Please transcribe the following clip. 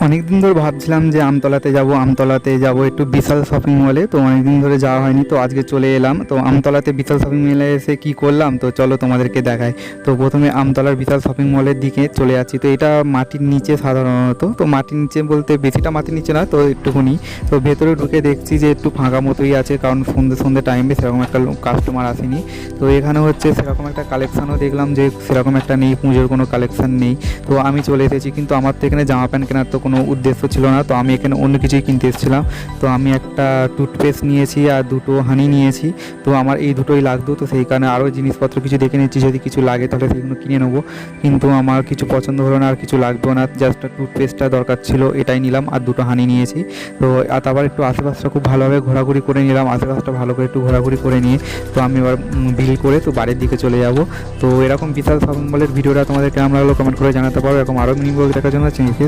অনেক দিন ধরে ভাবছিলাম যে আমতলাতে যাব একটু বিশাল শপিং মলে। তো অনেক দিন ধরে যাওয়া হয়নি, তো আজকে চলে এলাম। তো আমতলাতে বিশাল শপিং মলে এসে কি করলাম, তো চলো তোমাদেরকে দেখাই। তো প্রথমে আমতলার বিশাল শপিং মলের দিকে চলে যাচ্ছি। তো এটা মাটির নিচে সাধারণত, তো মাটির নিচে বলতে বেশিটা মাটির নিচে না, তো একটুখানি। তো ভেতরে ঢুকে দেখছি যে একটু ফাঁকা মতোই আছে, কারণ সন্ধ্যে টাইমে সেরকম একটা কাস্টমার আসেনি। তো এখানে হচ্ছে সেরকম একটা কালেকশানও দেখলাম যে সেরকম একটা নেই, পুজোর কোনো কালেকশান নেই। তো আমি চলে এসেছি, কিন্তু আমার তো এখানে জামা প্যান্ট কেনার তো কোনো উদ্দেশ্য ছিল না। তো আমি এখানে অন্য কিছুই কিনতে এসেছিলাম। তো আমি একটা টুথপেস্ট নিয়েছি আর দুটো হানি নিয়েছি। তো আমার এই দুটোই লাগতো, তো সেই কারণে আরও জিনিসপত্র কিছু দেখে নিচ্ছি, যদি কিছু লাগে তাহলে সেগুলো কিনে নেবো। কিন্তু আমার কিছু পছন্দ হলো না, আর কিছু লাগতো না, জাস্ট টুথপেস্টটা দরকার ছিল, এটাই নিলাম আর দুটো হানি নিয়েছি। তো আর তারপর একটু আশেপাশটা খুব ভালোভাবে ঘোরাঘুরি করে নিলাম, আশেপাশটা ভালো করে একটু ঘোরাঘুরি করে নিয়ে তো আমি এবার বিল করে তো বাড়ির দিকে চলে যাব। তো এরকম বিশাল শপিং মলের ভিডিওটা তোমাদের কেমন লাগলো কমেন্ট করে জানাতে পারো। এরকম আরও মিনি ব্লগ দেখার জন্য চ্যানেলকে